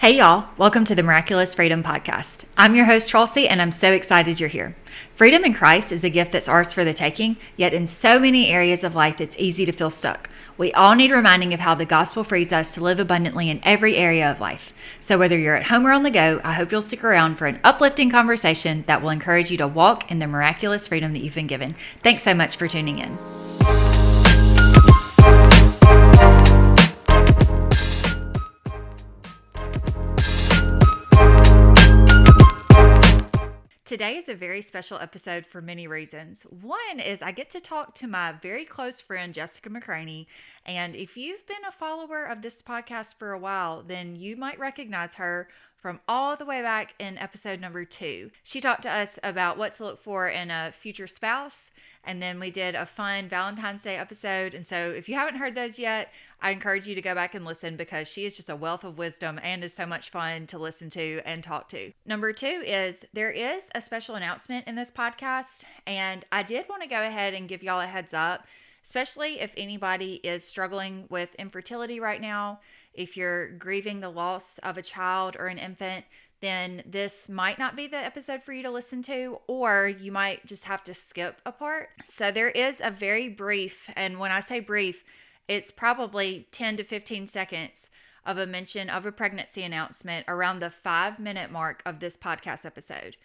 Hey y'all, welcome to the Miraculous Freedom Podcast. I'm your host Chelsea and I'm so excited you're here. Freedom in Christ is a gift that's ours for the taking, yet in so many areas of life it's easy to feel stuck. We all need reminding of how the gospel frees us to live abundantly in every area of life. So whether you're at home or on the go, I hope you'll stick around for an uplifting conversation that will encourage you to walk in the miraculous freedom that you've been given. Thanks so much for tuning in. Today is a very special episode for many reasons. One is I get to talk to my very close friend, Jessica McCraney. And if you've been a follower of this podcast for a while, then you might recognize her from all the way back in episode number 2. She talked to us about what to look for in a future spouse. And then we did a fun Valentine's Day episode. And so if you haven't heard those yet, I encourage you to go back and listen because she is just a wealth of wisdom and is so much fun to listen to and talk to. Number 2 is there is a special announcement in this podcast. And I did want to go ahead and give y'all a heads up, especially if anybody is struggling with infertility right now. If you're grieving the loss of a child or an infant, then this might not be the episode for you to listen to, or you might just have to skip a part. So there is a very brief, and when I say brief, it's probably 10 to 15 seconds of a mention of a pregnancy announcement around the 5-minute mark of this podcast episode.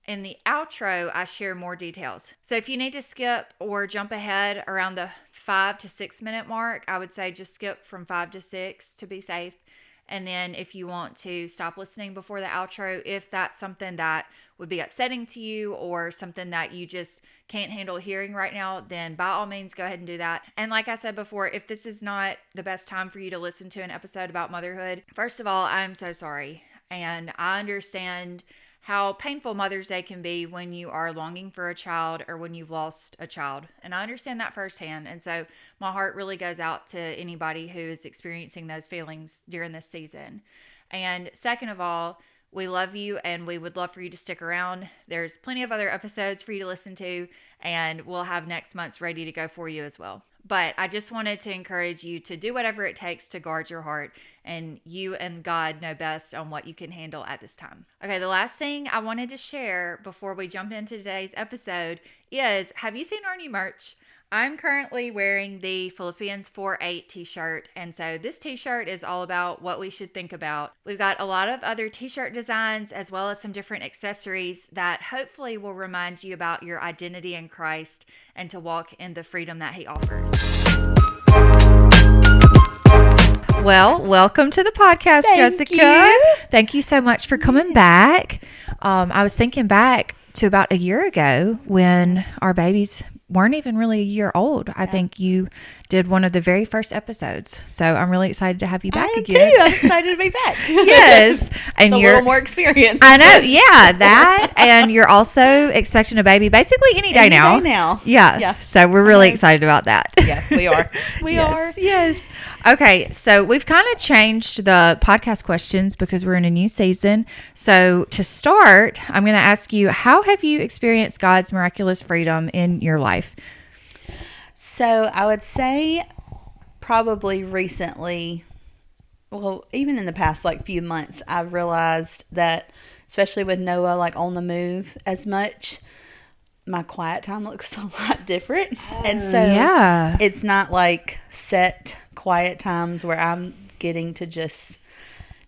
In the outro, I share more details. So if you need to skip or jump ahead around the 5 to 6 minute mark, I would say just skip from 5 to 6 to be safe. And then if you want to stop listening before the outro, if that's something that would be upsetting to you or something that you just can't handle hearing right now, then by all means, go ahead and do that. And like I said before, if this is not the best time for you to listen to an episode about motherhood, first of all, I'm so sorry. And I understand how painful Mother's Day can be when you are longing for a child or when you've lost a child. And I understand that firsthand. And so my heart really goes out to anybody who is experiencing those feelings during this season. And second of all, we love you and we would love for you to stick around. There's plenty of other episodes for you to listen to, and we'll have next month's ready to go for you as well. But I just wanted to encourage you to do whatever it takes to guard your heart, and you and God know best on what you can handle at this time. Okay, the last thing I wanted to share before we jump into today's episode is, have you seen our new merch? I'm currently wearing the Philippians 4:8 t-shirt, and so this t-shirt is all about what we should think about. We've got a lot of other t-shirt designs as well as some different accessories that hopefully will remind you about your identity in Christ and to walk in the freedom that He offers. Well, welcome to the podcast, Jessica. Thank you so much for coming back. I was thinking back to about a year ago when our babies weren't even really a year old. I think you did one of the very first episodes. So I'm really excited to have you back again. Too. I'm excited to be back. Yes. And you're a little more experience. I know. Yeah, that. And you're also expecting a baby basically any day now. Yeah. So we're really excited about that. Yeah, we are. We are. Yes. Okay, so we've kind of changed the podcast questions because we're in a new season. So to start, I'm going to ask you, how have you experienced God's miraculous freedom in your life? So I would say probably recently, well, even in the past few months, I've realized that, especially with Noah on the move as much, my quiet time looks a lot different. And so it's not set quiet times where I'm getting to just,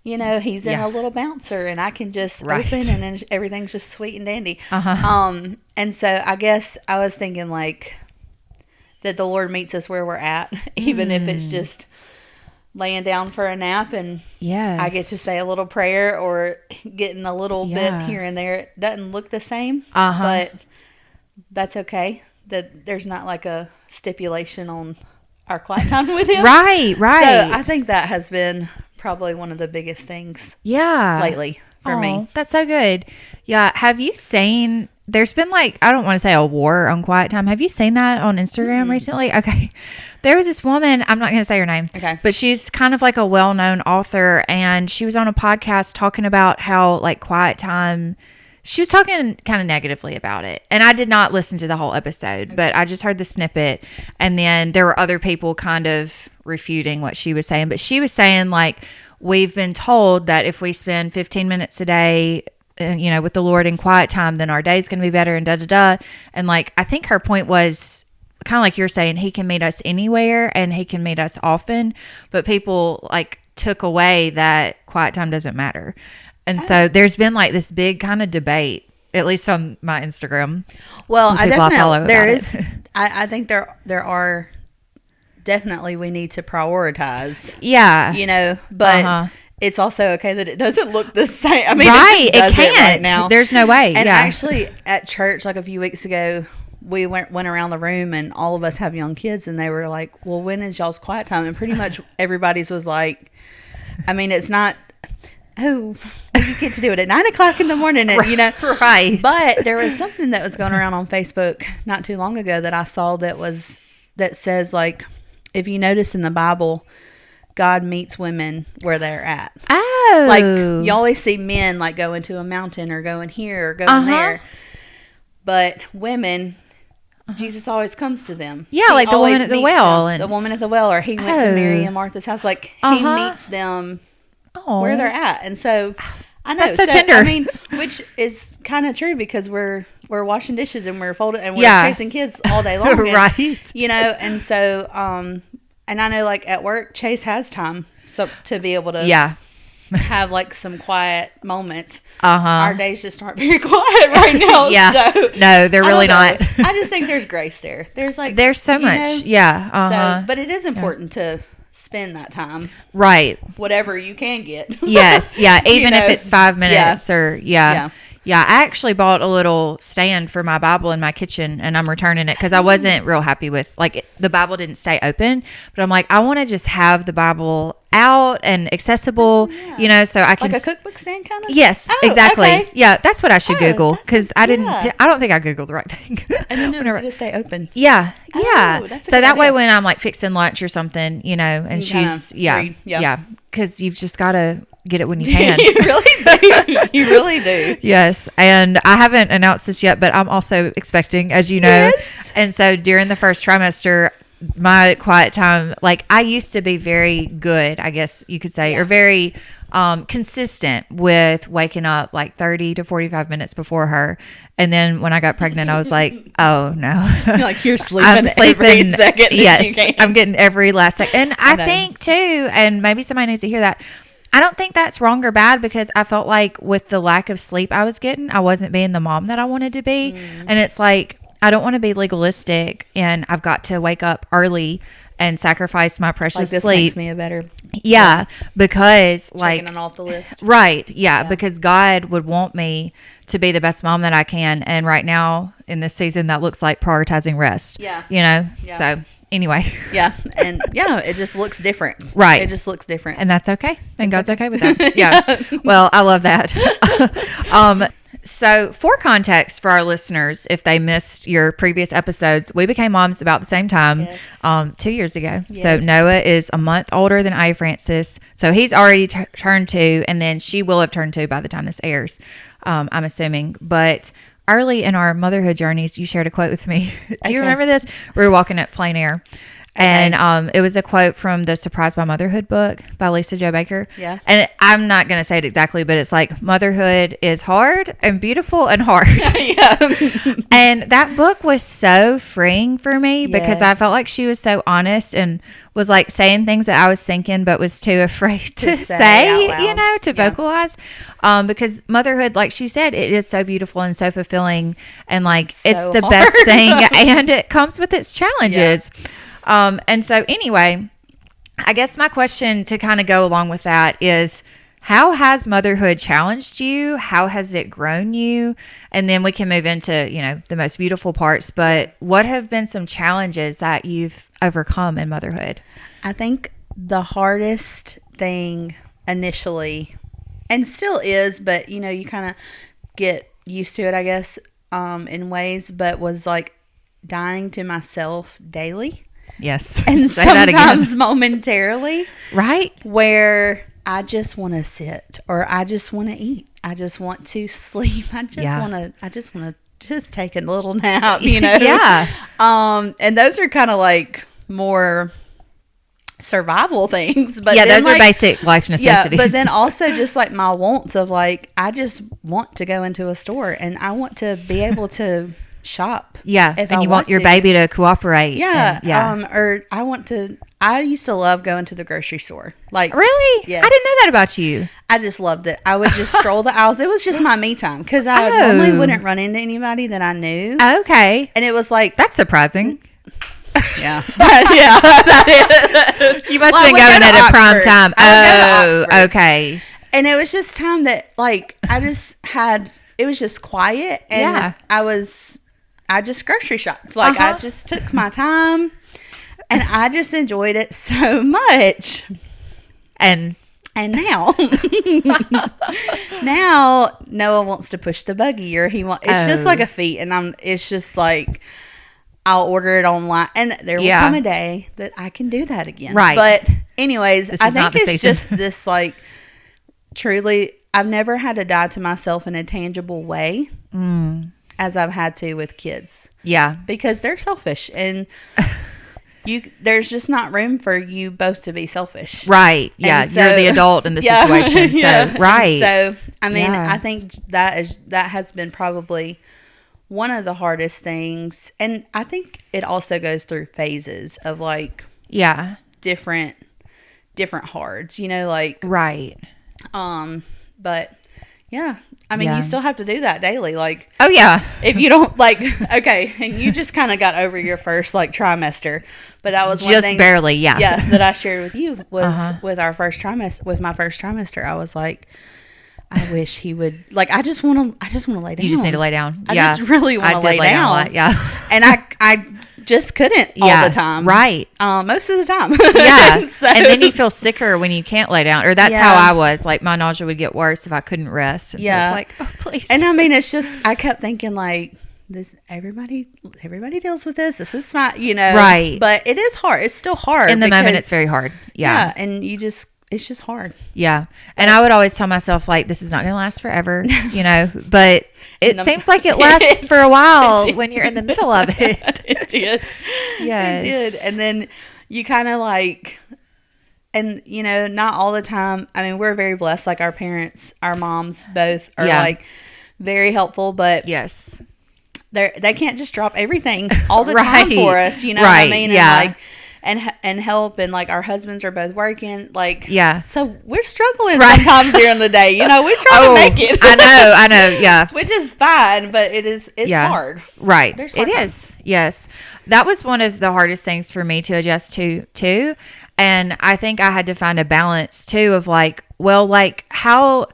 he's in a little bouncer and I can just open and then everything's just sweet and dandy. And so I guess I was thinking that the Lord meets us where we're at, even if it's just laying down for a nap and I get to say a little prayer or getting a little bit here and there. It doesn't look the same, but that's okay. That there's not a stipulation on our quiet time with Him. Right. So I think that has been probably one of the biggest things lately for me. That's so good. Yeah. Have you seen, there's been I don't want to say a war on quiet time. Have you seen that on Instagram recently? Okay. There was this woman, I'm not going to say her name, but she's kind of a well-known author, and she was on a podcast talking about how quiet time, she was talking kind of negatively about it. And I did not listen to the whole episode, but I just heard the snippet. And then there were other people kind of refuting what she was saying. But she was saying we've been told that if we spend 15 minutes a day, with the Lord in quiet time, then our day's going to be better and da-da-da. And like, I think her point was kind of like you're saying, he can meet us anywhere and he can meet us often, but people like took away that quiet time doesn't matter. And so there's been like this big kind of debate, at least on my Instagram. Well, I definitely, there is, it. I think there are definitely, we need to prioritize. Yeah. But it's also okay that it doesn't look the same. I mean, right. It can't. Right now. There's no way. And actually at church, like a few weeks ago, we went around the room and all of us have young kids and they were like, well, when is y'all's quiet time? And pretty much everybody's was like, I mean, it's not, you get to do it at 9:00 in the morning, and right. But there was something that was going around on Facebook not too long ago that I saw that says, like, if you notice in the Bible, God meets women where they're at. Oh, like you always see men like going to a mountain or going here or going there, but women. Jesus always comes to them. Yeah, like the woman at the well. The woman at the well, or he went to Mary and Martha's house. Like, he meets them where they're at. And so, I know. That's so tender. I mean, which is kind of true because we're washing dishes and we're folding and we're chasing kids all day long. Right. And so, and I know like at work, Chase has time to be able to have like some quiet moments. Our days just aren't very quiet right now. So, no, they're really not. I just think there's grace there. There's so much. So, but it is important to spend that time. Right. Whatever you can get. Yes. Yeah. Even if it's 5 minutes or Yeah, I actually bought a little stand for my Bible in my kitchen, and I'm returning it because I wasn't real happy with, like, the Bible didn't stay open, but I'm like, I want to just have the Bible out and accessible, so I can. Like a cookbook stand kind of? Yes, exactly. Okay. Yeah, that's what I should Google because I don't think I Googled the right thing. And then it'll stay open. Yeah. Yeah. So that way idea. When I'm like fixing lunch or something, and she's, because you've just got to get it when you can. You really do. You really do. Yes. And I haven't announced this yet, but I'm also expecting, as you know. Yes. And so during the first trimester, my quiet time, like I used to be very good, I guess you could say, or very consistent with waking up like 30 to 45 minutes before her. And then when I got pregnant, I was like, oh no. Like you're sleeping, every second that you can. I'm getting every last second. And I think too, and maybe somebody needs to hear that, I don't think that's wrong or bad because I felt like with the lack of sleep I was getting, I wasn't being the mom that I wanted to be. And it's like, I don't want to be legalistic and I've got to wake up early and sacrifice my precious this sleep. Makes me a better. Because checking it off the list. Right. Yeah. Because God would want me to be the best mom that I can. And right now in this season, that looks like prioritizing rest. Yeah. So anyway. Yeah. And it just looks different. Right. It just looks different. And that's okay. And God's okay with that. Yeah. Well, I love that. So for context for our listeners, if they missed your previous episodes, we became moms about the same time, 2 years ago. Yes. So Noah is a month older than I, Francis. So he's already turned 2, and then she will have turned 2 by the time this airs, I'm assuming. But early in our motherhood journeys, you shared a quote with me. Do you remember this? We were walking at Plain Air. And it was a quote from the Surprised by Motherhood book by Lisa Jo Baker. Yeah. And I'm not going to say it exactly, but it's like motherhood is hard and beautiful and hard. And that book was so freeing for me because I felt like she was so honest and was like saying things that I was thinking but was too afraid to say to vocalize. Because motherhood, like she said, it is so beautiful and so fulfilling and like so it's the best thing and it comes with its challenges. Yeah. And so anyway, I guess my question to kind of go along with that is, how has motherhood challenged you? How has it grown you? And then we can move into, the most beautiful parts, but what have been some challenges that you've overcome in motherhood? I think the hardest thing initially, and still is, but you kind of get used to it, I guess, in ways, but was like dying to myself daily. Yes. And sometimes momentarily. Right. Where I just want to sit or I just want to eat. I just want to sleep. I just want to take a little nap, Yeah. And those are kind of like more survival things. But yeah, then, those are basic life necessities. Yeah, but then also just like my wants of like, I just want to go into a store and I want to be able to shop. Yeah, and you want your baby to cooperate. Yeah, and, or I used to love going to the grocery store. Like, really? Yes. I didn't know that about you. I just loved it. I would just stroll the aisles. It was just my me time because I normally wouldn't run into anybody that I knew. Okay, and it was like, that's surprising. Yeah, yeah. You must have been going at a prime time. Oh, okay. And it was just time that like it was just quiet, and I just grocery shopped. Like I just took my time, and I just enjoyed it so much. And now, now Noah wants to push the buggy, or it's just like a feat, and it's just like, I'll order it online, and there will come a day that I can do that again. Right. But anyways, I think it's just this like, truly, I've never had to die to myself in a tangible way as I've had to with kids. Yeah. Because they're selfish, and there's just not room for you both to be selfish. Right. Yeah. So, you're the adult in the situation. So, right. So, I mean, I think that has been probably one of the hardest things. And I think it also goes through phases of like, different hards, like, right. But yeah, I mean, you still have to do that daily. Like, oh yeah, if you don't like, okay. And you just kind of got over your first like trimester, but that was one just thing, barely. Yeah. That I shared with you was with our first trimester, with my first trimester. I was like, I wish he would, like, I just want to lay down. You just need to lay down. I just really want to lay down. A lot, yeah. And I just couldn't all the time. Right. Most of the time. Yeah. So, and then you feel sicker when you can't lay down. Or that's how I was. Like, my nausea would get worse if I couldn't rest. And so it's like, oh, please. And I mean, it's just, I kept thinking like, this, everybody deals with this. This is fine, Right. But it is hard. It's still hard. In the moment, it's very hard. Yeah. And it's just hard. Yeah. And I would always tell myself, like, this is not going to last forever, but it seems like it lasts for a while when you're in the middle of it. It did. Yes. It did. And then you kind of like, and, not all the time. I mean, we're very blessed. Like, our parents, our moms both are like very helpful, but yes, they can't just drop everything all the time for us. You know what I mean? Yeah. And like, and help, and like our husbands are both working, like, so we're struggling sometimes during the day, we're trying to make it. I know, yeah, which is fine, but it's hard, right? It is. Yes, that was one of the hardest things for me to adjust to too, and I think I had to find a balance too of like, well, like how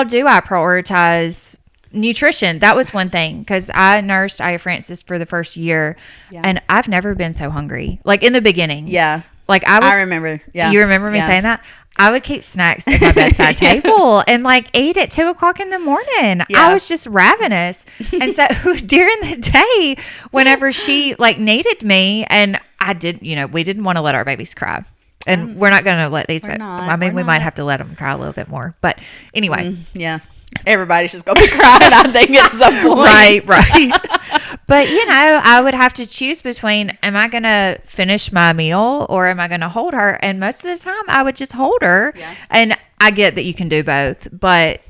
do I prioritize nutrition? That was one thing, because I nursed Aya Francis for the first year, and I've never been so hungry. Like in the beginning, like I remember. Yeah, you remember me saying that? I would keep snacks at my bedside table and like eat at 2:00 in the morning. I was just ravenous, and so during the day, whenever she like needed me, and I did, we didn't want to let our babies cry. And we're not going to let these. I mean, we might have to let them cry a little bit more. But anyway, everybody's just gonna be crying, I think, at some point. Right. But I would have to choose between, am I gonna finish my meal or am I gonna hold her? And most of the time I would just hold her. And I get that you can do both, but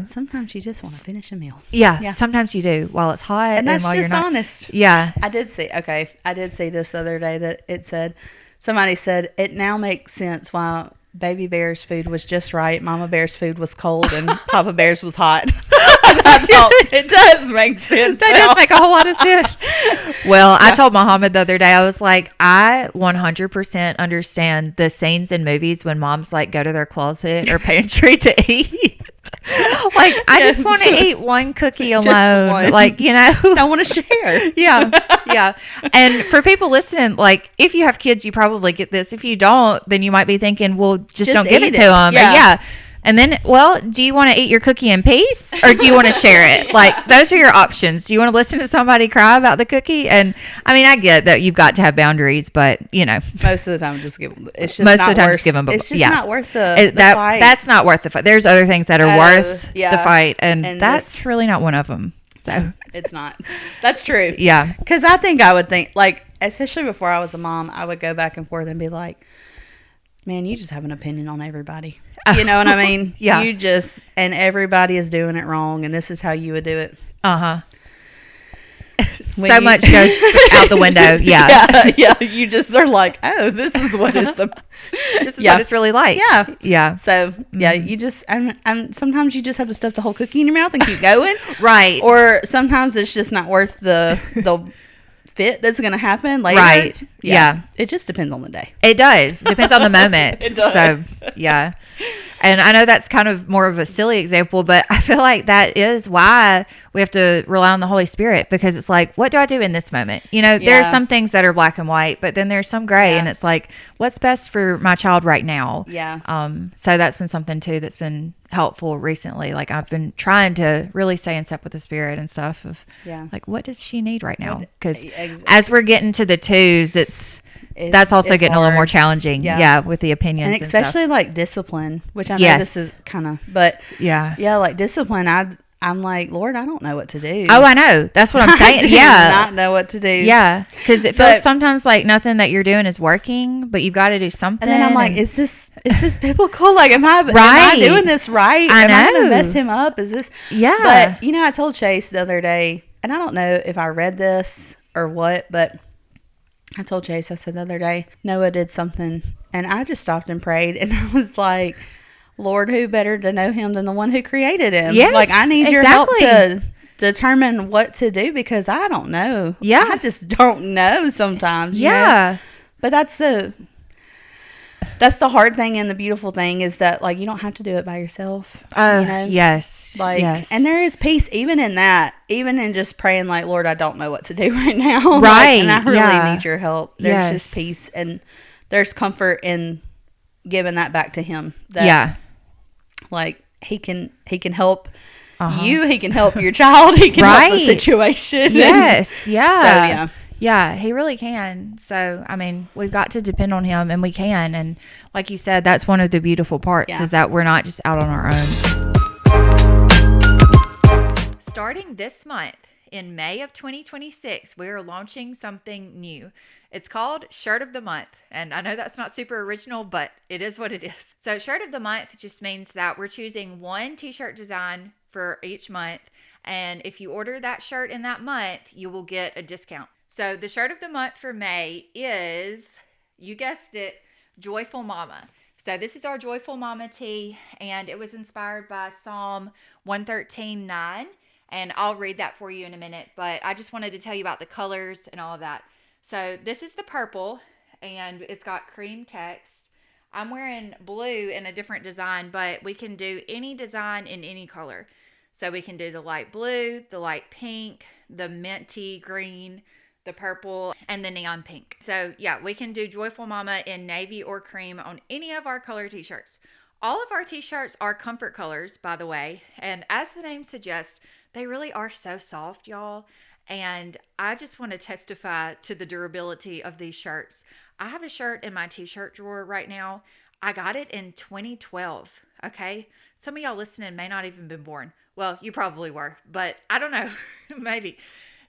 sometimes you just want to finish a meal. Sometimes you do while it's hot, and that's while just you're not honest. I did see this the other day, that it said, somebody said, it now makes sense why Baby Bear's food was just right, Mama Bear's food was cold, and Papa Bear's was hot. I thought, it does make sense. That does make a whole lot of sense. Well, I told Muhammad the other day, I was like, I 100% understand the scenes in movies when moms like go to their closet or pantry to eat. Like, I just want to eat one cookie alone. One. Like, I want to share. Yeah. And for people listening, like, if you have kids, you probably get this. If you don't, then you might be thinking, well, just don't give it to them. Yeah. And then, well, do you want to eat your cookie in peace, or do you want to share it? Like, those are your options. Do you want to listen to somebody cry about the cookie? And I mean, I get that you've got to have boundaries, but most of the time, just give them. It's just most of the time, just give them. It's just not worth the fight. That's not worth the fight. There's other things that are worth the fight, and that's really not one of them. So it's not. That's true. Yeah, because I think I would think, like, especially before I was a mom, I would go back and forth and be like, man, you just have an opinion on everybody. You know what I mean? Yeah. You just, and everybody is doing it wrong, and this is how you would do it. Uh-huh. So much goes out the window. Yeah. Yeah. You just are like, oh, this is what it's, This is what it's really like. Yeah. Yeah. So, yeah, you just, sometimes you just have to stuff the whole cookie in your mouth and keep going. Right. Or sometimes it's just not worth the fit that's going to happen later. Right. Yeah. It just depends on the day. It does. Depends on the moment. It does. So, yeah. And I know that's kind of more of a silly example, but I feel like that is why we have to rely on the Holy Spirit, because it's like, what do I do in this moment? You know, there are some things that are black and white, but then there's some gray, and it's like, what's best for my child right now? Yeah. So that's been something too that's been helpful recently. Like I've been trying to really stay in step with the Spirit and stuff of like, what does she need right now? Because as we're getting to the twos, that's also getting hard. A little more challenging. Yeah. With the opinions. And especially like discipline, which I know this is kind of, but like discipline, I'm like, Lord, I don't know what to do. Oh, I know. That's what I'm saying. I do not know what to do. Yeah. Because it feels sometimes like nothing that you're doing is working, but you've got to do something. And then I'm like, is this biblical? Like, am I doing this right? I know. Am I going to mess him up? Is this? Yeah. But, I told Chase the other day, and I don't know if I read this or what, but I told Chase, I said the other day, Noah did something, and I just stopped and prayed, and I was like, Lord, who better to know him than the one who created him? Yes, like, I need your help to determine what to do, because I don't know. Yeah. I just don't know sometimes. Yeah. You know? But that's the hard thing, and the beautiful thing is that, like, you don't have to do it by yourself. Yes. Like, yes. And there is peace even in that, even in just praying like, Lord, I don't know what to do right now. Right. Like, and I really need your help. There's just peace, and there's comfort in giving that back to him. Like, he can help you. He can help your child. He can help the situation. Yes. Yeah. So, Yeah, he really can. So, I mean, we've got to depend on him, and we can. And like you said, that's one of the beautiful parts is that we're not just out on our own. Starting this month, in May of 2026, we are launching something new. It's called Shirt of the Month. And I know that's not super original, but it is what it is. So Shirt of the Month just means that we're choosing one t-shirt design for each month. And if you order that shirt in that month, you will get a discount. So the Shirt of the Month for May is, you guessed it, Joyful Mama. So this is our Joyful Mama tee, and it was inspired by Psalm 113:9. And I'll read that for you in a minute, but I just wanted to tell you about the colors and all of that. So this is the purple, and it's got cream text. I'm wearing blue in a different design, but we can do any design in any color. So we can do the light blue, the light pink, the minty green, the purple, and the neon pink. So yeah, we can do Joyful Mama in navy or cream on any of our color t-shirts. All of our t-shirts are comfort colors, by the way. And as the name suggests, they really are so soft, y'all. And I just want to testify to the durability of these shirts. I have a shirt in my t-shirt drawer right now. I got it in 2012, okay? Some of y'all listening may not even been born. Well, you probably were, but I don't know, maybe.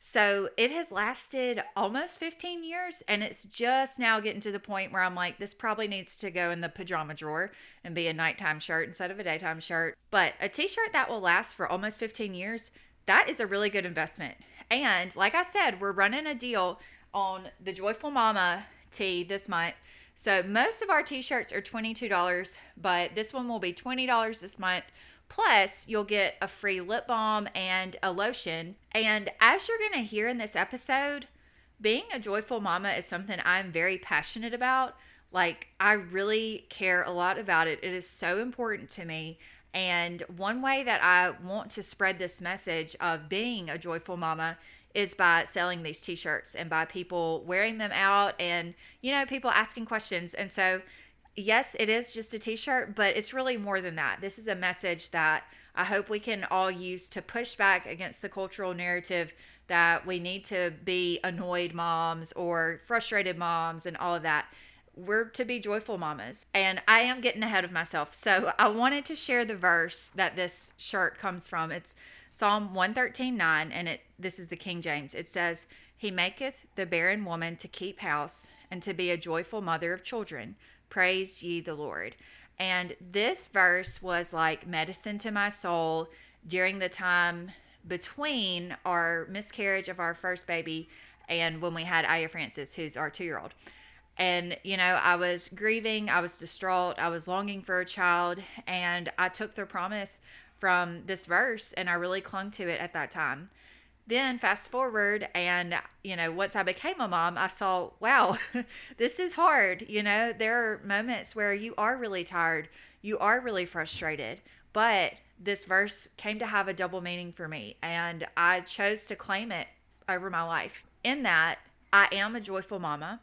So it has lasted almost 15 years, and it's just now getting to the point where I'm like, this probably needs to go in the pajama drawer and be a nighttime shirt instead of a daytime shirt. But a t-shirt that will last for almost 15 years, that is a really good investment. And like I said, we're running a deal on the Joyful Mama tee this month. So most of our t-shirts are $22, but this one will be $20 this month. Plus, you'll get a free lip balm and a lotion. And as you're going to hear in this episode, being a joyful mama is something I'm very passionate about. Like, I really care a lot about it. It is so important to me. And one way that I want to spread this message of being a joyful mama is by selling these t-shirts and by people wearing them out and, people asking questions. And so, yes, it is just a t-shirt, but it's really more than that. This is a message that I hope we can all use to push back against the cultural narrative that we need to be annoyed moms or frustrated moms and all of that. We're to be joyful mamas. And I am getting ahead of myself. So I wanted to share the verse that this shirt comes from. It's Psalm 113:9, and this is the King James. It says, "He maketh the barren woman to keep house and to be a joyful mother of children. Praise ye the Lord. And this verse was like medicine to my soul during the time between our miscarriage of our first baby and when we had Aya Francis, who's our 2-year-old. And, I was grieving, I was distraught, I was longing for a child, and I took the promise from this verse and I really clung to it at that time. Then fast forward, and, once I became a mom, I saw, wow, this is hard. There are moments where you are really tired, you are really frustrated, but this verse came to have a double meaning for me, and I chose to claim it over my life. In that, I am a joyful mama.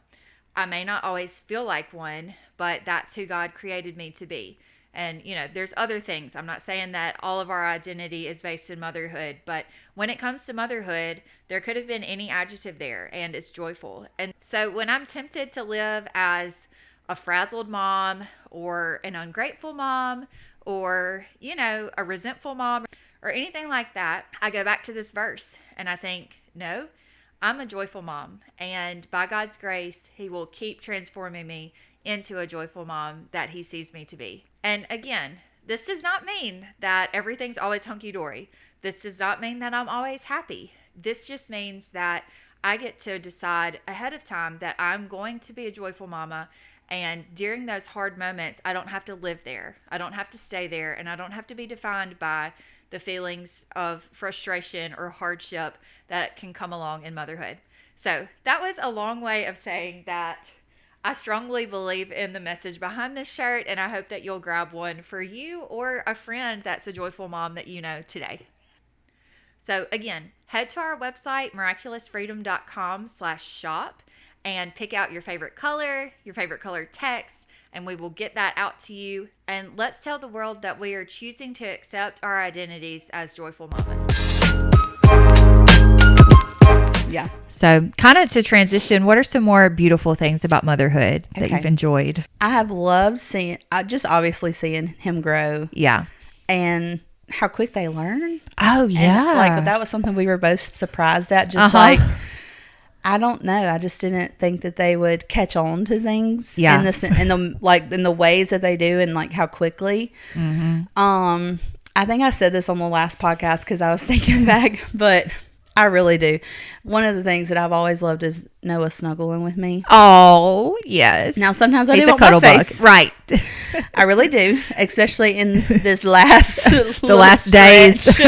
I may not always feel like one, but that's who God created me to be. And, there's other things. I'm not saying that all of our identity is based in motherhood, but when it comes to motherhood, there could have been any adjective there, and it's joyful. And so when I'm tempted to live as a frazzled mom or an ungrateful mom or, a resentful mom or anything like that, I go back to this verse and I think, no, I'm a joyful mom. And by God's grace, He will keep transforming me into a joyful mom that He sees me to be. And again, this does not mean that everything's always hunky-dory. This does not mean that I'm always happy. This just means that I get to decide ahead of time that I'm going to be a joyful mama. And during those hard moments, I don't have to live there. I don't have to stay there. And I don't have to be defined by the feelings of frustration or hardship that can come along in motherhood. So that was a long way of saying that I strongly believe in the message behind this shirt, and I hope that you'll grab one for you or a friend that's a joyful mom that you know today. So again, head to our website, miraculousfreedom.com/shop, and pick out your favorite color text, and we will get that out to you. And let's tell the world that we are choosing to accept our identities as joyful mamas. Yeah. So kind of to transition, what are some more beautiful things about motherhood that you've enjoyed? I have loved obviously seeing him grow. Yeah. And how quick they learn. Oh, yeah. And that was something we were both surprised at. Just I don't know. I just didn't think that they would catch on to things in the ways that they do and like how quickly. Mm-hmm. I think I said this on the last podcast because I was thinking back, but I really do. One of the things that I've always loved is Noah snuggling with me. Oh, yes. Now, sometimes I He's do a want my cuddle bug. space. Right. I really do, especially in this last the last days.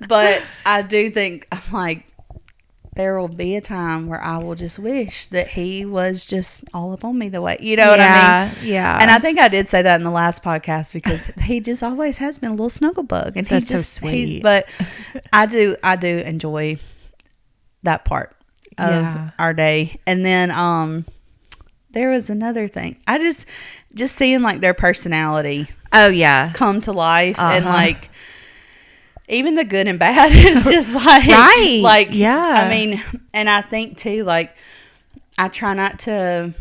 But I do think, I'm like, there will be a time where I will just wish that he was just all up on me the way, what I mean? Yeah. And I think I did say that in the last podcast because he just always has been a little snuggle bug. And that's so sweet. But I do enjoy that part of our day. And then there was another thing. I just seeing like their personality. Oh yeah. Come to life and like. Even the good and bad is just like, right. Like, yeah. I mean, and I think too, like, I try to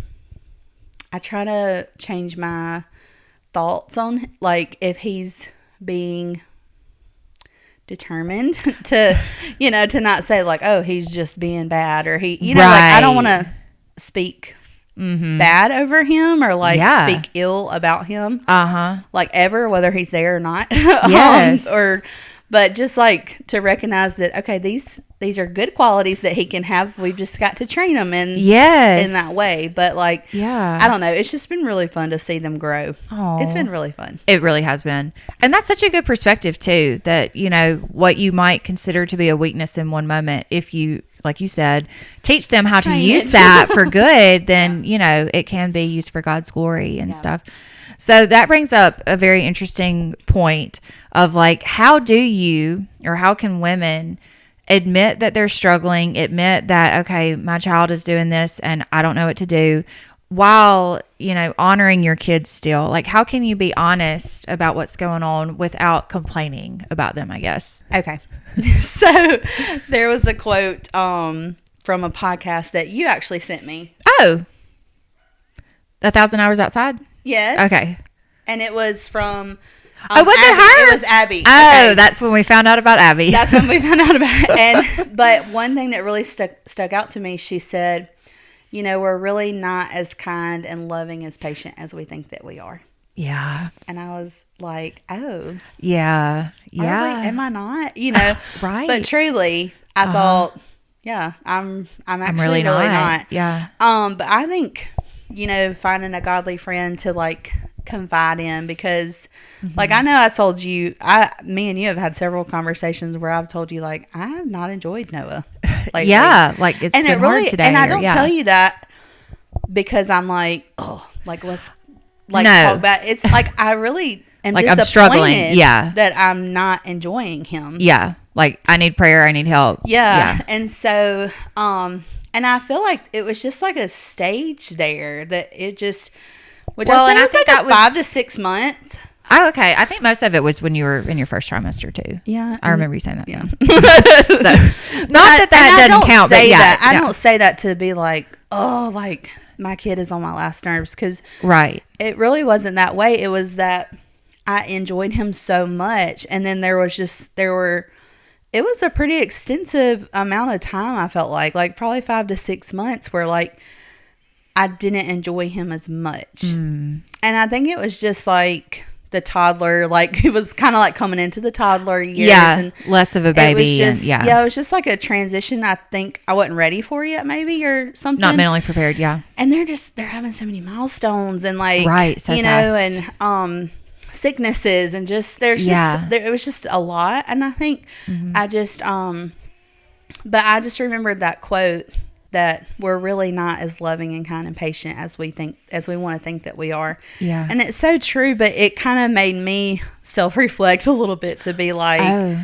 change my thoughts on, like, if he's being determined to, to not say like, oh, he's just being bad or he, like, I don't want to speak bad over him or like speak ill about him. Like ever, whether he's there or not. Yes. But just like to recognize that, okay, these are good qualities that he can have. We've just got to train them in that way. But like, I don't know. It's just been really fun to see them grow. Aww. It's been really fun. It really has been. And that's such a good perspective too, that, what you might consider to be a weakness in one moment, if you, like you said, teach them how to use that for good, then, it can be used for God's glory and stuff. So that brings up a very interesting point of like, how can women admit that they're struggling, admit that, okay, my child is doing this and I don't know what to do, while, honoring your kids still? Like, how can you be honest about what's going on without complaining about them, I guess? Okay. So there was a quote from a podcast that you actually sent me. Oh, 1,000 Hours Outside? Yes. Okay. And it was from... was it her? It was Abby. Oh, okay. That's when we found out about Abby. That's when we found out about it. But one thing that really stuck out to me, she said, we're really not as kind and loving as patient as we think that we are. Yeah. And I was like, oh. Yeah. Yeah. Am I not? Right. But truly, I thought, yeah, I'm actually really not. Yeah. But I think, finding a godly friend to like confide in, because like I know I told you, me and you have had several conversations where I've told you like I have not enjoyed Noah lately. Yeah, like it's been hard today. And I don't tell you that because I'm like, oh, like let's talk about it. It's like I really am like I'm struggling. Yeah, that I'm not enjoying him. Yeah, like I need prayer. I need help. Yeah. And so, and I feel like it was just like a stage there that it just. Which I think that was 5 to 6 months. Oh, okay. I think most of it was when you were in your first trimester too. Yeah, I remember you saying that. Yeah. So, not that doesn't count, but yeah, I don't say that to be like, oh, like my kid is on my last nerves, because right, it really wasn't that way. It was that I enjoyed him so much, and then it was a pretty extensive amount of time. I felt like probably 5 to 6 months where like. I didn't enjoy him as much. And I think it was just like the toddler, like it was kind of like coming into the toddler years. Yeah, and less of a baby. It was just, it was just like a transition I think I wasn't ready for yet, maybe, or something. Not mentally prepared, yeah. And they're having so many milestones and like, right, so fast. And sicknesses and just, it was just a lot. And I think I just, but I just remembered that quote, that we're really not as loving and kind and patient as we want to think that we are. Yeah. And it's so true, but it kind of made me self-reflect a little bit to be like,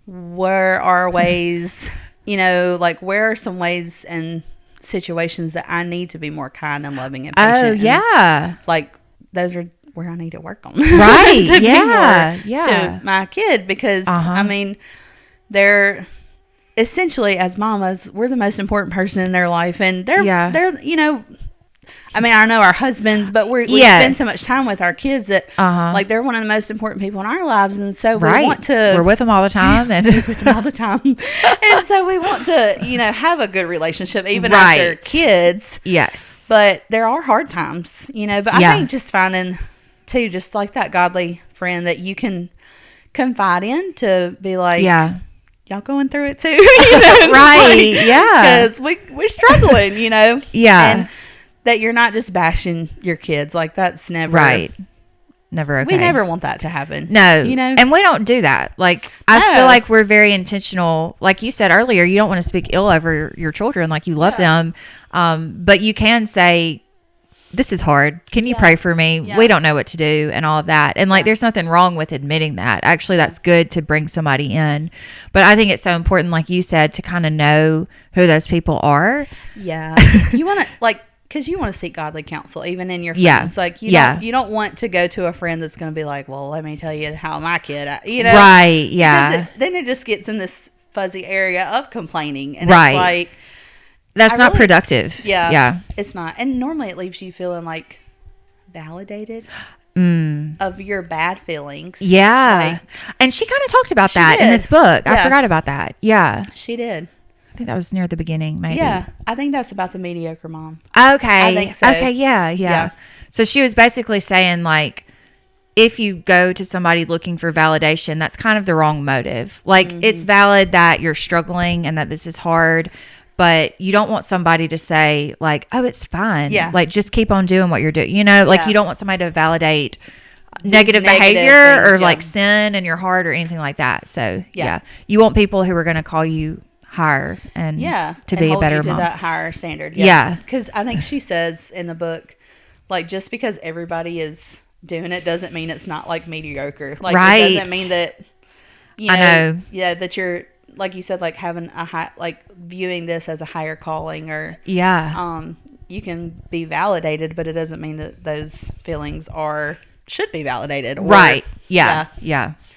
where are ways, like where are some ways and situations that I need to be more kind and loving and patient? Oh, yeah. And, like those are where I need to work on. Right. to yeah. Be more to my kid, because I mean, they're essentially, as mamas, we're the most important person in their life, and they're I mean, I know our husbands, but we spend so much time with our kids that like they're one of the most important people in our lives, and so we want to. We're with them all the time, and we're with them all the time, and so we want to have a good relationship even after kids. Yes, but there are hard times, But I think just finding just like that godly friend that you can confide in to be like, y'all going through it too, right? Because we're struggling, and that you're not just bashing your kids. Like that's never never okay. We never want that to happen. No, and we don't do that. Like I feel like we're very intentional. Like you said earlier, you don't want to speak ill over your children. Like you love them, but you can say, this is hard. Can you pray for me? Yeah. We don't know what to do and all of that. And like, there's nothing wrong with admitting that. Actually, that's good to bring somebody in. But I think it's so important, like you said, to kind of know who those people are. Yeah. You want to because you want to seek godly counsel, even in your friends. Like you don't want to go to a friend that's going to be like, well, let me tell you how my kid, Right. Yeah. Then it just gets in this fuzzy area of complaining. And it's like, that's not productive. Yeah. Yeah. It's not. And normally it leaves you feeling like validated of your bad feelings. Yeah. And she kind of talked about that in this book. I forgot about that. Yeah. She did. I think that was near the beginning, maybe. Yeah. I think that's about the mediocre mom. Okay. I think so. Okay. Yeah. So she was basically saying like, if you go to somebody looking for validation, that's kind of the wrong motive. Like it's valid that you're struggling and that this is hard, but you don't want somebody to say like, oh, it's fine. Yeah. Like just keep on doing what you're doing. Like you don't want somebody to validate negative behavior things, or like sin in your heart or anything like that. So you want people who are going to call you higher and to be a better mom. To that higher standard. Yeah. Because I think she says in the book, like just because everybody is doing it doesn't mean it's not like mediocre. Like it doesn't mean that I know. Yeah, that you're like you said, like having a high, like viewing this as a higher calling or you can be validated, but it doesn't mean that those feelings should be validated. Or, Yeah.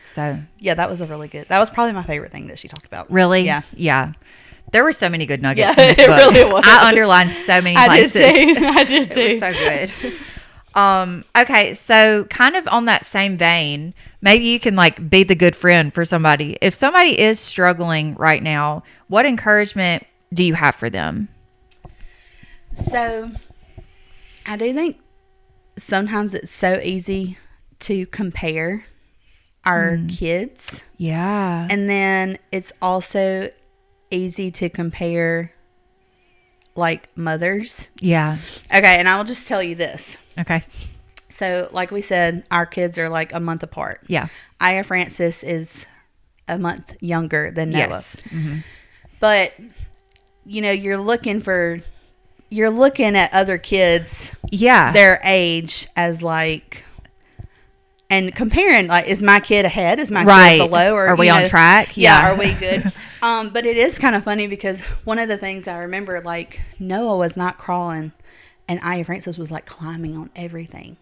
So that was that was probably my favorite thing that she talked about. Really? Yeah. There were so many good nuggets in this book. Really was. I underlined so many places. I did too. It was so good. Okay, so kind of on that same vein, maybe you can like be the good friend for somebody. If somebody is struggling right now, what encouragement do you have for them? So I do think sometimes it's so easy to compare our kids. Yeah. And then it's also easy to compare like mothers. Yeah. Okay, and I will just tell you this. Okay. So like we said, our kids are like a month apart. Yeah. Aya Francis is a month younger than Noah. Yes. Mm-hmm. But you're looking at other kids their age as like, and comparing like, is my kid ahead, is my kid below, or are we on track? Are we good? But it is kind of funny because one of the things I remember, like, Noah was not crawling and Aya Francis was like climbing on everything.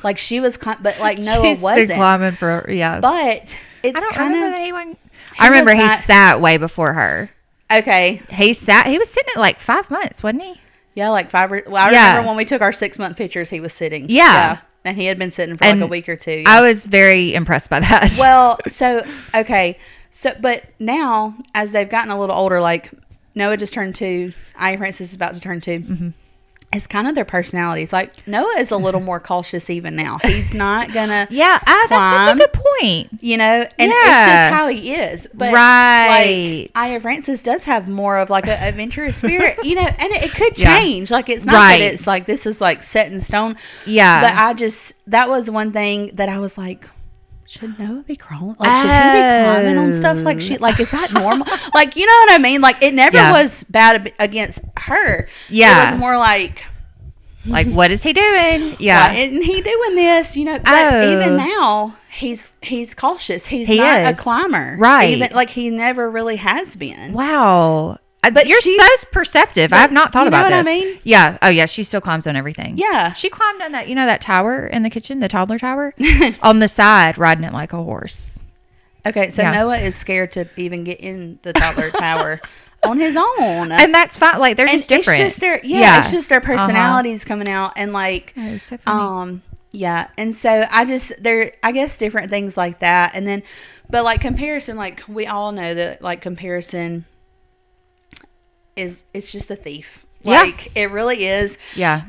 Like she was but like Noah wasn't climbing for but it's I don't kind remember of that I remember he sat way before her. Okay. He was sitting at like 5 months, wasn't he? Yeah, like 5 I remember when we took our 6-month pictures, he was sitting. Yeah. And he had been sitting for like a week or two. I was very impressed by that. Well, but now as they've gotten a little older, like Noah just turned 2, Aya Francis is about to turn 2. Mm-hmm. It's kind of their personalities. Like Noah is a little more cautious even now. He's not gonna that's such a good point. And it's just how he is. But like Aya Francis does have more of like an adventurous spirit, and it could change. Like it's not that it's like this is like set in stone. Yeah. But that was one thing that I was like, should Noah be crawling? Like, should he be climbing on stuff? Like, is that normal? Like, you know what I mean? Like, it never was bad against her. Yeah. It was more like, what is he doing? Yeah. Isn't he doing this? But even now, he's cautious. He's not a climber. Right. Even, like, he never really has been. Wow. But you're so perceptive. I have not thought about this. You know what I mean? Yeah. Oh, yeah. She still climbs on everything. Yeah. She climbed on that, that tower in the kitchen, the toddler tower, on the side, riding it like a horse. Okay. So Noah is scared to even get in the toddler tower on his own. And that's fine. Like, they're just different. It's just it's just their personalities coming out. And like, oh, so funny. Yeah. And so I guess different things like that. And then, but like comparison, like we all know that like comparison it's just a thief. Like it really is. Yeah.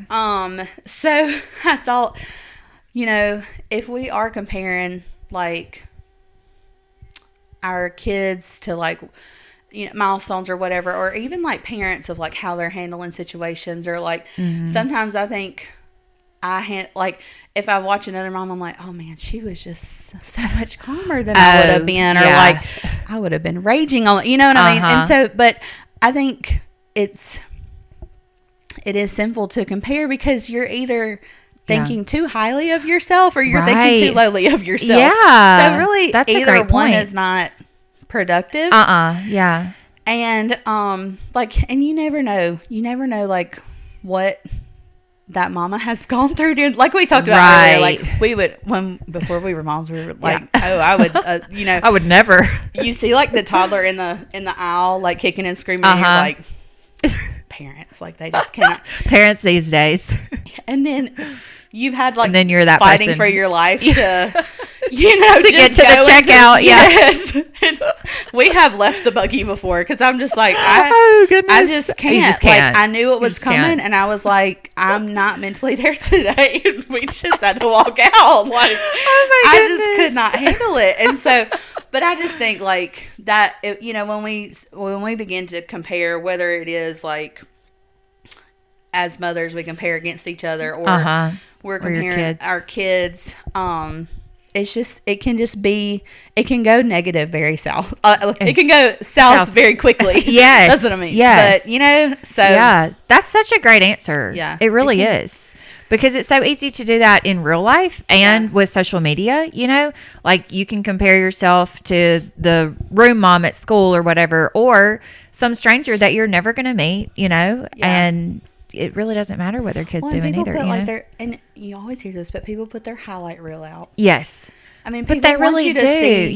So I thought, if we are comparing like our kids to like milestones or whatever, or even like parents of like how they're handling situations, or like sometimes I think like if I watch another mom, I'm like, oh man, she was just so much calmer than I would have been, or like I would have been raging on, you know what I mean? And so, but I think it is sinful to compare because you're either thinking too highly of yourself or you're thinking too lowly of yourself. Yeah. So really, that's either a great point. One is not productive. Yeah. And like, and you never know like what that mama has gone through, dude. Like we talked about earlier, like we would before we were moms, we were like, I would, I would never. You see, like the toddler in the aisle, like kicking and screaming, and you're like, parents, like they just cannot. Parents these days. And then you've had like, and then you're that fighting person. For your life to, to get to the checkout. Yes. And we have left the buggy before because I'm just like, oh goodness, I just can't. You just can't. Like I knew it was coming, and I was like, I'm not mentally there today. And we just had to walk out. Like, oh my goodness. I just could not handle it. And so, but I just think like that, when we begin to compare, whether it is like as mothers we compare against each other, or we're comparing our kids. It can go negative very south. It can go south very quickly. Yes. That's what I mean. Yes. But, so. Yeah. That's such a great answer. Yeah. It really is. Because it's so easy to do that in real life and with social media, like you can compare yourself to the room mom at school or whatever, or some stranger that you're never going to meet, and it really doesn't matter what their kids doing either. And you always hear this, but people put their highlight reel out. Yes. I mean, but they really do. See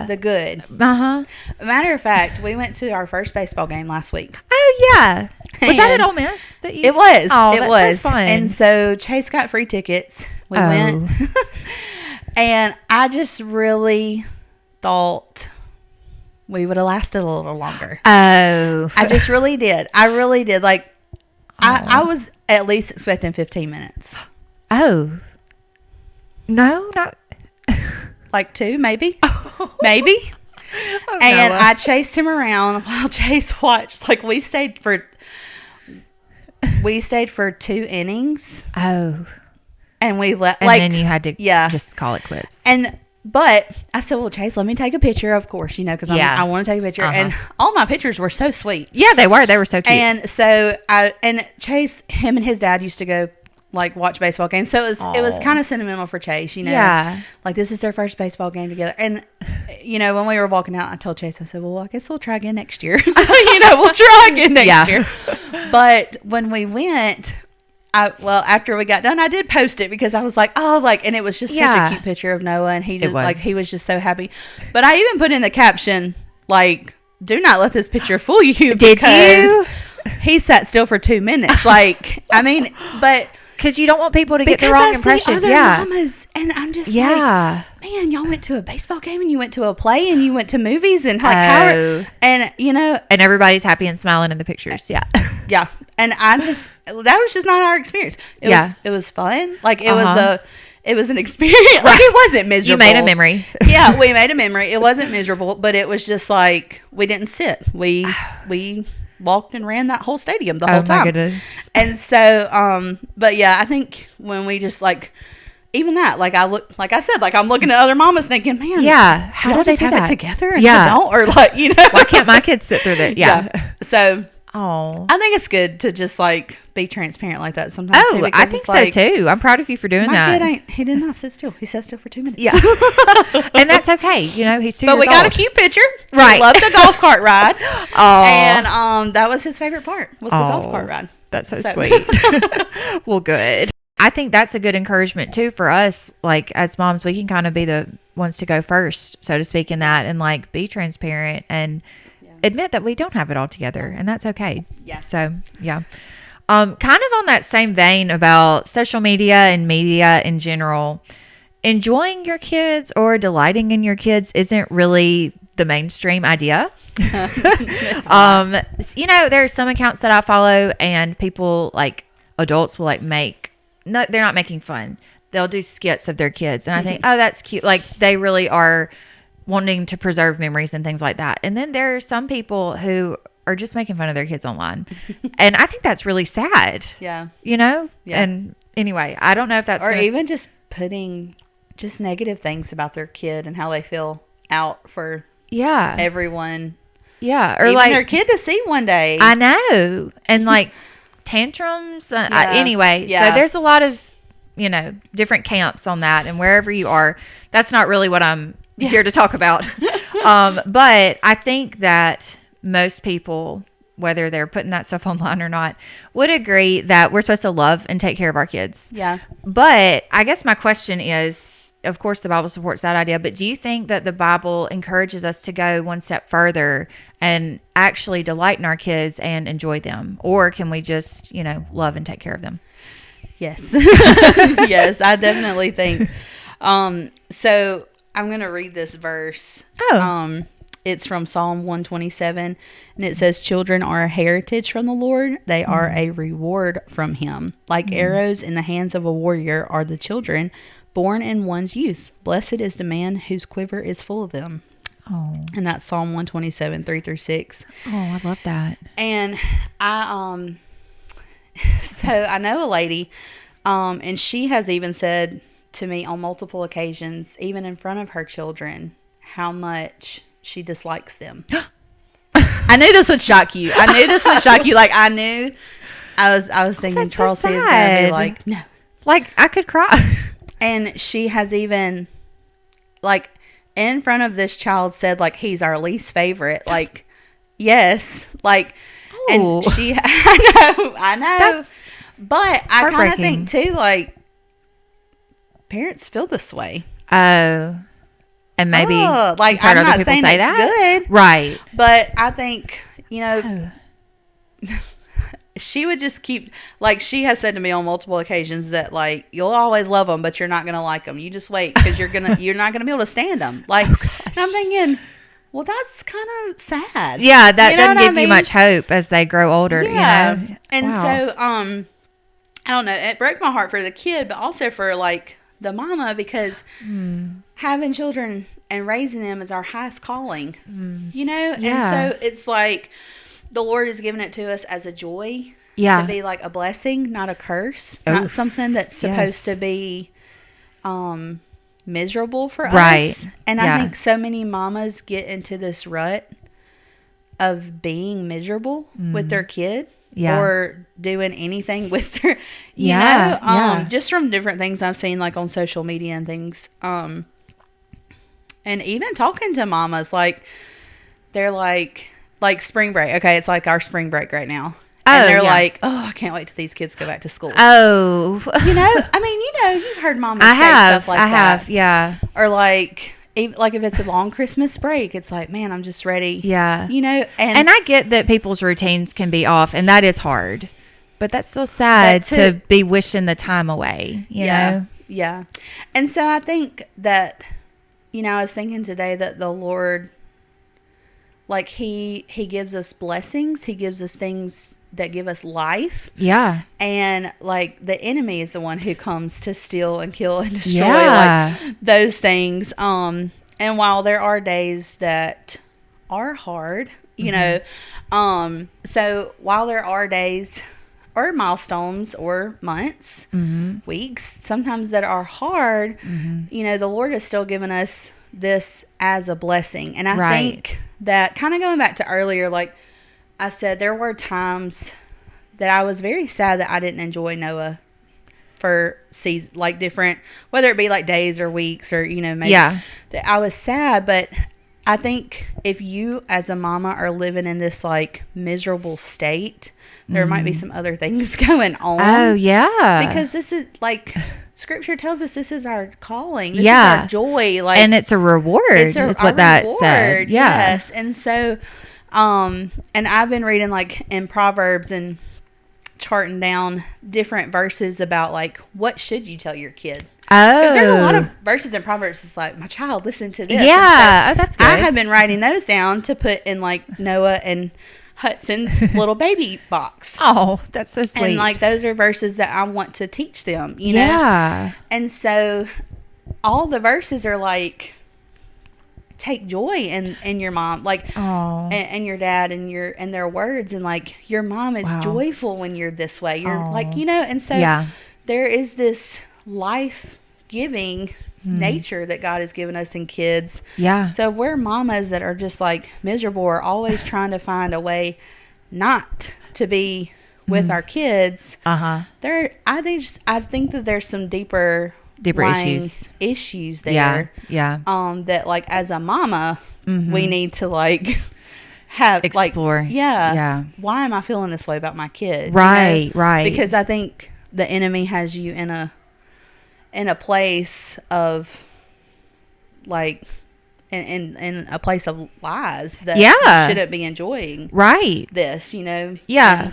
the good. Matter of fact, we went to our first baseball game last week. Oh yeah, was that at Ole Miss? It was. Oh, it that's was so fun. And so Chase got free tickets. We went, and I just really thought we would have lasted a little longer. Oh, I just really did. I really did. Like, I was at least expecting 15 minutes. Oh. No, not. Like 2, maybe. Maybe. Oh, And Noah. I chased him around while Chase watched. Like, we stayed for 2 innings. Oh. And we let, And like, then you had to just call it quits. But I said, well, Chase, let me take a picture, of course, because I want to take a picture. And all my pictures were so sweet. Yeah, they were. They were so cute. And so Chase, him and his dad used to go like watch baseball games. So it was kind of sentimental for Chase, Yeah. like this is their first baseball game together. And, when we were walking out, I told Chase, I said, well, I guess we'll try again next year. We'll try again next year. But when we went, after we got done, I did post it because I was like, and it was just such a cute picture of Noah, and he just he was just so happy. But I even put in the caption, like, do not let this picture fool you. Did you? He sat still for 2 minutes. Like, I mean, but because you don't want people to get the wrong impression. Other mamas, and I'm just like, man, y'all went to a baseball game and you went to a play and you went to movies and like and everybody's happy and smiling in the pictures. Yeah. Yeah. And that was just not our experience. It was fun. Like it was an experience. Like it wasn't miserable. You made a memory. Yeah, we made a memory. It wasn't miserable, but it was just like we didn't sit. We walked and ran that whole stadium the whole time. Oh my goodness. And so but yeah, I think when we just like even that, like I'm looking at other mamas thinking, man, how do they do have that it together and I don't, or like why can't my kids sit through that? Yeah. So oh, I think it's good to just like be transparent like that sometimes. Oh, I think so too. I'm proud of you for doing that. He did not sit still. He sat still for 2 minutes. Yeah. And that's okay. He's 2 years old. But we got a cute picture. Right. He loved the golf cart ride. Oh. And that was his favorite part, was the golf cart ride. That's so sweet. Well, good. I think that's a good encouragement too for us. Like as moms, we can kind of be the ones to go first, so to speak, in that, and like be transparent and admit that we don't have it all together, and that's okay. Yeah. So yeah. Kind of on that same vein about social media and media in general, enjoying your kids or delighting in your kids isn't really the mainstream idea. There's some accounts that I follow, and people like adults will like they're not making fun. They'll do skits of their kids, and I think, oh, that's cute. Like they really are wanting to preserve memories and things like that. And then there are some people who are just making fun of their kids online. And I think that's really sad. Yeah. Yeah. And anyway, I don't know if that's even just putting just negative things about their kid and how they feel out for everyone. Yeah. Or even like their kid to see one day. I know. And like tantrums. Anyway, so there's a lot of, different camps on that. And wherever you are, that's not really what I'm here to talk about. But I think that most people, whether they're putting that stuff online or not, would agree that we're supposed to love and take care of our kids. Yeah. But I guess my question is, of course, the Bible supports that idea, but do you think that the Bible encourages us to go one step further and actually delight in our kids and enjoy them? Or can we just, love and take care of them? Yes. Yes, I definitely think. So I'm going to read this verse. Oh. It's from Psalm 127, and it says, children are a heritage from the Lord. They are a reward from him. Like arrows in the hands of a warrior are the children born in one's youth. Blessed is the man whose quiver is full of them. Oh. And that's Psalm 127, 3-6. Oh, I love that. And so I know a lady, and she has even said to me on multiple occasions, even in front of her children, how much she dislikes them. I knew this would shock you. Like I knew. I was thinking Charles is gonna be like, no, like I could cry. And she has even, like, in front of this child said, like, he's our least favorite. Like, yes, like, and she. I know. But I kind of think too, like, parents feel this way. Oh. And maybe like, she's heard other people say that. Good, right? But I think she would just keep, like, she has said to me on multiple occasions that, like, you'll always love them, but you're not gonna like them. You just wait because you're not gonna be able to stand them. Like, and I'm thinking, well, that's kind of sad. Yeah, that You know doesn't what I give you mean? much hope as they grow older, Yeah. you know? And Wow. so, I don't know. It broke my heart for the kid, but also for like the mama, because having children and raising them is our highest calling, you know? Yeah. And so it's like the Lord has given it to us as a joy Yeah. to be like a blessing, not a curse, Oof. not something that's supposed Yes. to be miserable for Right. us. And Yeah. I think so many mamas get into this rut of being miserable with their kid. Yeah. Or doing anything with their, you Yeah, know, yeah. just from different things I've seen like on social media and things. And even talking to mamas, like they're like spring break. Okay, it's like our spring break right now. And they're yeah. like, oh, I can't wait till these kids go back to school. Oh. You know, I mean, you know, you've heard mamas I say have. stuff like I that. have. Yeah. Or like if it's a long Christmas break, it's like, man, I'm just ready. Yeah. You know, And I get that people's routines can be off, and that is hard. But that's still sad That's to it. be wishing the time away, you know? Yeah. And so I think that, you know, I was thinking today that the Lord, like he gives us blessings. He gives us things that give us life. Yeah. And like the enemy is the one who comes to steal and kill and destroy Yeah. like those things. And while there are days that are hard, you know, so while there are days or milestones or months, weeks, sometimes that are hard, you know, the Lord has still given us this as a blessing. And I Right. think that kind of going back to earlier, like I said, there were times that I was very sad that I didn't enjoy Noah for season, like different, whether it be like days or weeks or, you know, maybe Yeah. that I was sad. But I think if you as a mama are living in this like miserable state, there might be some other things going on. Oh, yeah. Because this is like scripture tells us this is our calling. This Yeah. is our joy. Like, and it's a reward, is our what that reward, said. Yeah. Yes. And so, and I've been reading like in Proverbs and charting down different verses about like what should you tell your kid. Because there's a lot of verses in Proverbs. It's like, my child, listen to this. Yeah. And so Oh, that's good. I have been writing those down to put in like Noah and Hudson's little baby box. Oh, that's so sweet. And like those are verses that I want to teach them, you know? Yeah. And so all the verses are like, take joy in your mom, like, Oh. and your dad and their words, and like your mom is Wow. joyful when you're this way. You're Oh. like, you know, and so Yeah. there is this life giving nature that God has given us in kids. Yeah. So if we're mamas that are just like miserable or always trying to find a way not to be with our kids, Uh-huh. I think that there's some deeper lying issues there. Yeah. Yeah. That like as a mama, we need to like have Explore. like, yeah. Yeah. Why am I feeling this way about my kid? Right. Right. Because I think the enemy has you in a place of like in a place of lies that Yeah. you shouldn't be enjoying Right. this, you know? Yeah.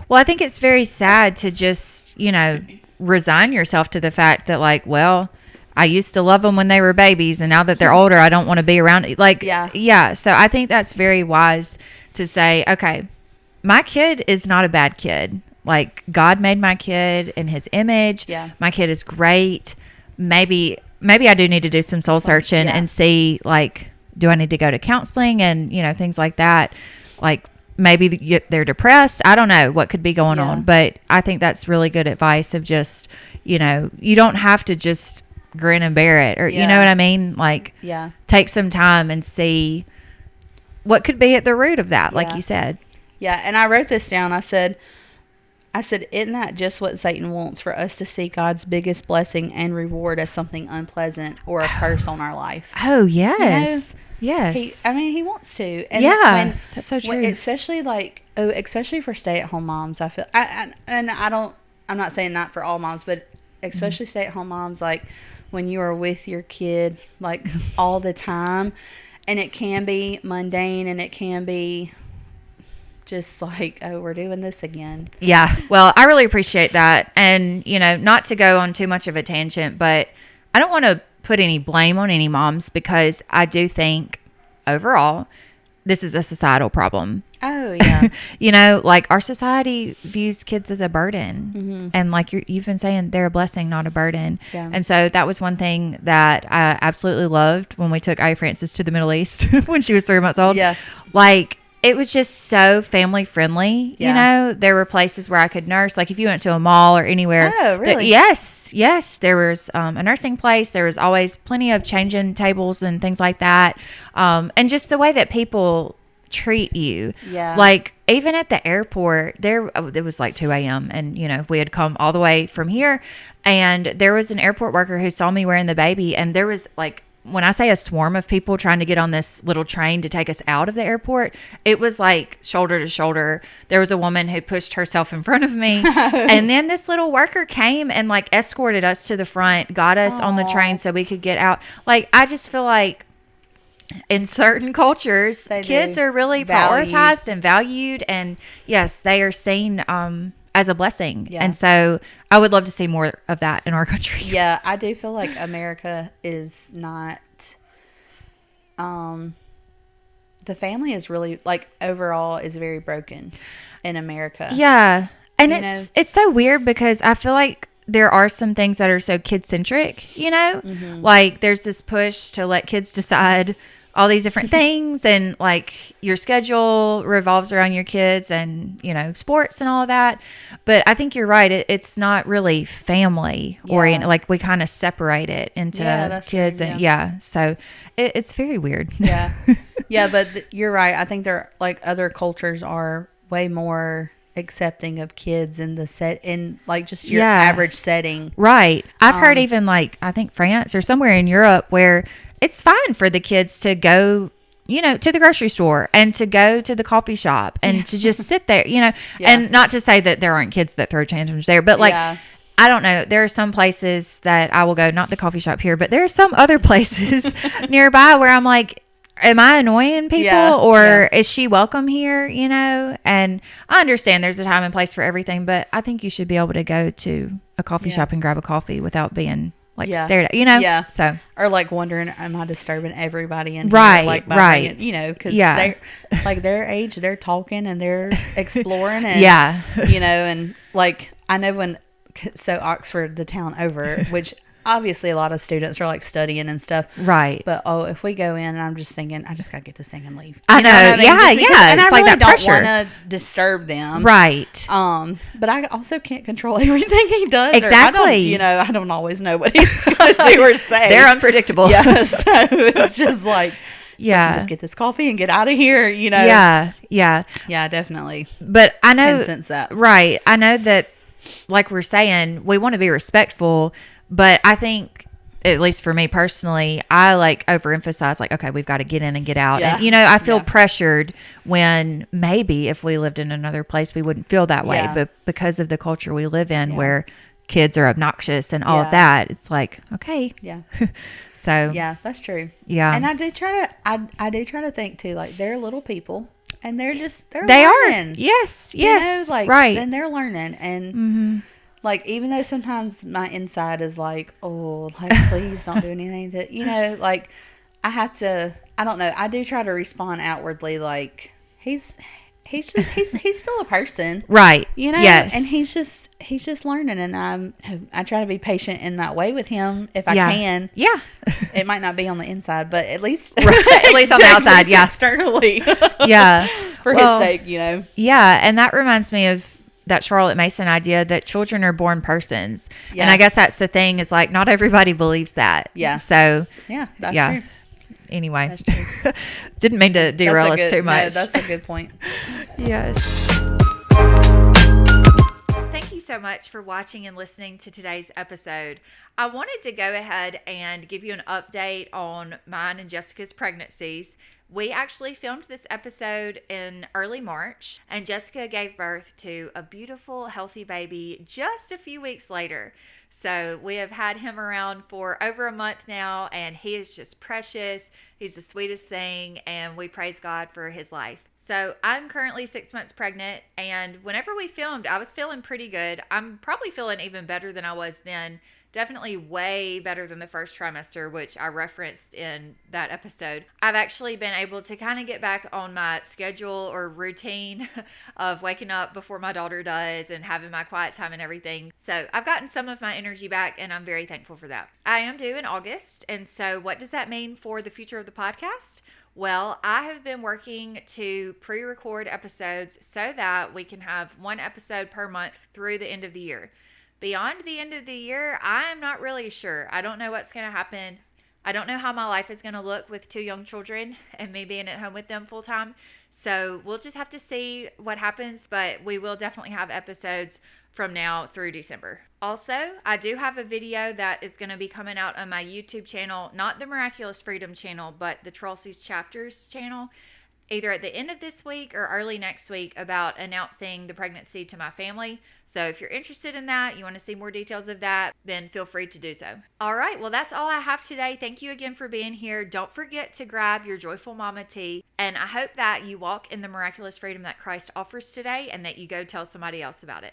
Well, I think it's very sad to just, you know, resign yourself to the fact that, like, well, I used to love them when they were babies, and now that they're older, I don't want to be around. Like, yeah. So I think that's very wise to say, okay, my kid is not a bad kid. Like, God made my kid in his image. Yeah. My kid is great. Maybe I do need to do some soul searching and see, like, do I need to go to counseling and, you know, things like that. Like, maybe they're depressed. I don't know what could be going on, but I think that's really good advice of just, you know, you don't have to just grin and bear it, or you know what I mean? Like, take some time and see what could be at the root of that, like you said. Yeah. And I wrote this down. I said, isn't that just what Satan wants, for us to see God's biggest blessing and reward as something unpleasant or a curse on our life? Oh, yes. You know? Yes. He wants to. And that's so true. Especially especially for stay-at-home moms, I feel, I'm not saying not for all moms, but especially stay-at-home moms, like when you are with your kid, like all the time, and it can be mundane, and it can be just like, oh, we're doing this again. Yeah. Well, I really appreciate that. And, you know, not to go on too much of a tangent, but I don't want to put any blame on any moms, because I do think overall, this is a societal problem. Oh, yeah. You know, like our society views kids as a burden. And like you've been saying, they're a blessing, not a burden. Yeah. And so that was one thing that I absolutely loved when we took Aya Francis to the Middle East when she was 3 months old. Yeah. Like, it was just so family friendly. Yeah. You know, there were places where I could nurse. Like if you went to a mall or anywhere. Oh, really? Yes. There was a nursing place. There was always plenty of changing tables and things like that. And just the way that people treat you. Yeah. Like even at the airport, it was like 2 a.m. and you know, we had come all the way from here, and there was an airport worker who saw me wearing the baby, and there was like, when I say a swarm of people trying to get on this little train to take us out of the airport, it was like shoulder to shoulder. There was a woman who pushed herself in front of me. And then this little worker came and like escorted us to the front, got us on the train so we could get out. Like, I just feel like in certain cultures, kids are really prioritized and valued. And yes, they are seen as a blessing. Yeah. And so I would love to see more of that in our country. Yeah, I do feel like America is not, the family is really, like, overall is very broken in America. Yeah. And it's so weird because I feel like there are some things that are so kid-centric, you know? Like there's this push to let kids decide all these different things, and like your schedule revolves around your kids and, you know, sports and all of that. But I think you're right. It's not really family oriented. Like we kind of separate it into kids. True, and so it's very weird. Yeah. Yeah. But you're right. I think there, like, other cultures are way more accepting of kids in the set, in like just your average setting. Right. I've heard even like, I think France or somewhere in Europe where it's fine for the kids to go, you know, to the grocery store and to go to the coffee shop and to just sit there, you know, and not to say that there aren't kids that throw tantrums there, but like, I don't know. There are some places that I will go, not the coffee shop here, but there are some other places nearby where I'm like, am I annoying people or is she welcome here, you know? And I understand there's a time and place for everything, but I think you should be able to go to a coffee shop and grab a coffee without being like stared at, you know? Yeah. So, or like wondering, am I disturbing everybody in here? Right. Like by bringing, you know, because they like their age, they're talking and they're exploring and you know, and like I know so Oxford, the town over, which obviously a lot of students are like studying and stuff, right? But if we go in and I'm just thinking, I just gotta get this thing and leave. I know, I mean? And it's I like really that don't pressure. want to disturb them, right? But I also can't control everything he does. Exactly. I don't always know what he's gonna do or say. They're unpredictable. Yeah, so it's just like, just get this coffee and get out of here. You know. Yeah, definitely. But I know, can sense that. Right. I know that, like we're saying, we want to be respectful, but I think, at least for me personally, I like overemphasize like, okay, we've got to get in and get out. And, you know, I feel pressured when maybe if we lived in another place, we wouldn't feel that way. But because of the culture we live in where kids are obnoxious and all of that, it's like, okay. Yeah. So. Yeah, that's true. Yeah. And I do try to think too, like they're little people and they're learning. Are. Yes. You know, like, right. And they're learning. And like, even though sometimes my inside is like, oh, like, please don't do anything to, you know, like I have to, I don't know. I do try to respond outwardly. Like he's still a person. Right. You know, yes. And he's just learning. And I try to be patient in that way with him if I can. Yeah. It might not be on the inside, but at least, at least on the outside. Yeah. Externally. Yeah. For his sake, you know? Yeah. And that reminds me of that Charlotte Mason idea that children are born persons. Yeah. And I guess that's the thing is like, not everybody believes that. Yeah. So that's true. Anyway, didn't mean to derail us too much. No, that's a good point. Yes. Thank you so much for watching and listening to today's episode. I wanted to go ahead and give you an update on mine and Jessica's pregnancies. We actually filmed this episode in early March, and Jessica gave birth to a beautiful, healthy baby just a few weeks later. So we have had him around for over a month now, and he is just precious. He's the sweetest thing, and we praise God for his life. So I'm currently 6 months pregnant, and whenever we filmed, I was feeling pretty good. I'm probably feeling even better than I was then definitely way better than the first trimester, which I referenced in that episode. I've actually been able to kind of get back on my schedule or routine of waking up before my daughter does and having my quiet time and everything. So I've gotten some of my energy back, and I'm very thankful for that. I am due in August, and so what does that mean for the future of the podcast? Well, I have been working to pre-record episodes so that we can have one episode per month through the end of the year. Beyond the end of the year, I'm not really sure. I don't know what's going to happen. I don't know how my life is going to look with 2 young children and me being at home with them full time. So we'll just have to see what happens, but we will definitely have episodes from now through December. Also, I do have a video that is going to be coming out on my YouTube channel, not the Miraculous Freedom channel, but the Trolsey's Chapters channel, either at the end of this week or early next week, about announcing the pregnancy to my family. So if you're interested in that, you want to see more details of that, then feel free to do so. All right, well, that's all I have today. Thank you again for being here. Don't forget to grab your Joyful Mama tea, and I hope that you walk in the miraculous freedom that Christ offers today and that you go tell somebody else about it.